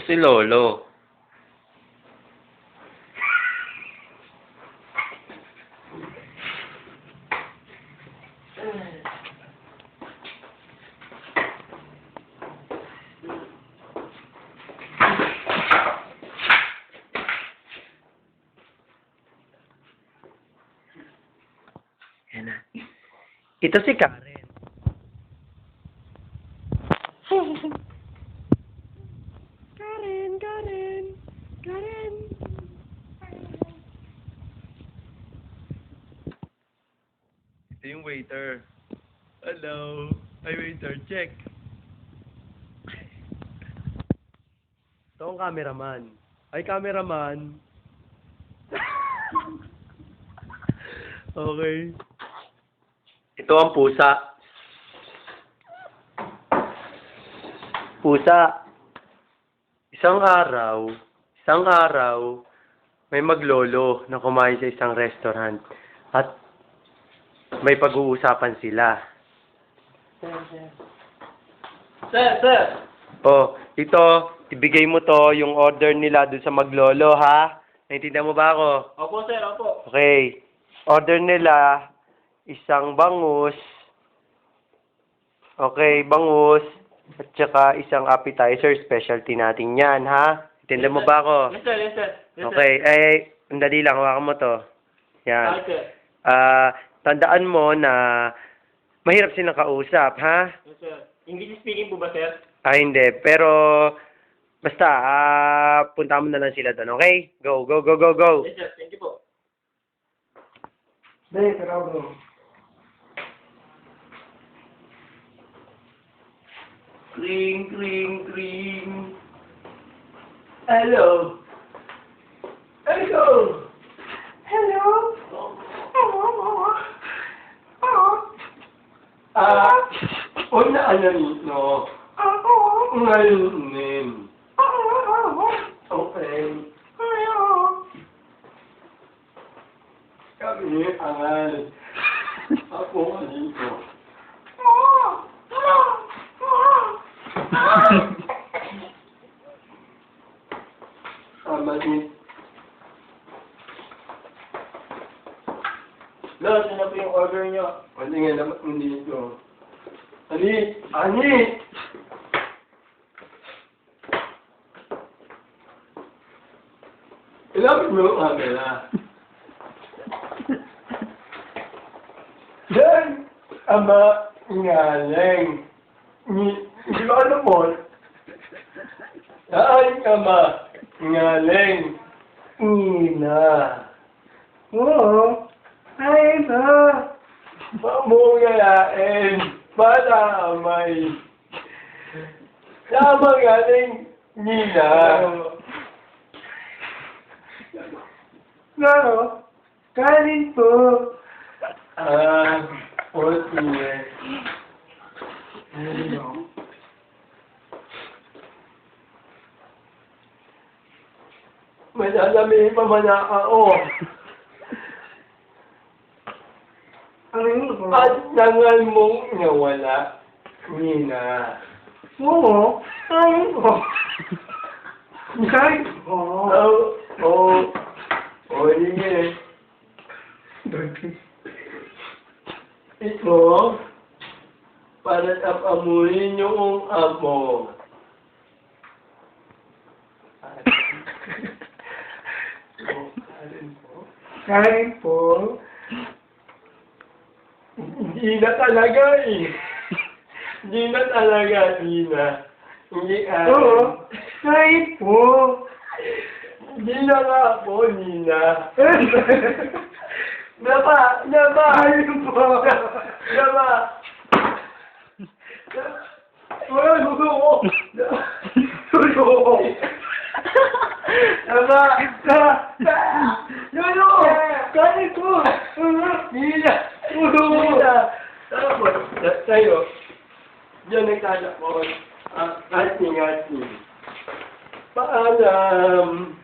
Si Lolo. Yan na. Ito si Karen. Karen. Ito yung waiter. Hello. Ay, waiter, check. Ito ang cameraman. Ay, cameraman. Okay. Ito ang pusa. Pusa. Isang araw, may maglolo na kumain sa isang restaurant at may pag-uusapan sila. Sir! Oh, ito, ibigay mo to, yung order nila dun sa maglolo, ha? Naintindihan mo ba ako? Opo, sir, opo. Okay. Order nila, isang bangus. Okay, bangus. At saka isang appetizer, specialty natin yan, ha? Naintindihan mo ba ako? Yes, sir, yes, sir. Yes, Okay, ang dali lang, hawakan mo to. Yan. sir. Tandaan mo na mahirap silang kausap, ha? Yes, sir. English speaking po ba, sir? Hindi. Pero, basta, punta mo na lang sila doon, okay? Go. Yes, sir. Thank you po. Dahil, pero bro. Ring. Hello. Una no. Ngayon. Okay. Kami angal. Ako dito. Manin. Lord, ano po yung order nyo? Pwede nga naman dito. Ani! Ilapit mo yung camera. Dan, ama, ngaling. Hindi ko alam mo. Daan, ama, ngaling. Ina. Oo. Ay, na. Mamungalain. Madamay. Lamang galing Nina. Laro, kanin po. Okay. Madalami pa man ako. At nangal mong nawala, Nina. Oo, kain ko. Kain ko. Sige. Ito, para tapamuhin yung amo. Kain po. Hindi na talaga eh. Hindi na talaga, Nina. Hindi Oo. Kain po. Hindi na nga po, Nina. Naba! Kain po. Naba! Wala, susuko. Susuko. Naba! Lolo! Kain po. Nina! Nina! Tapos, tayo. Diyan nagtatapon. Ati. Paalam.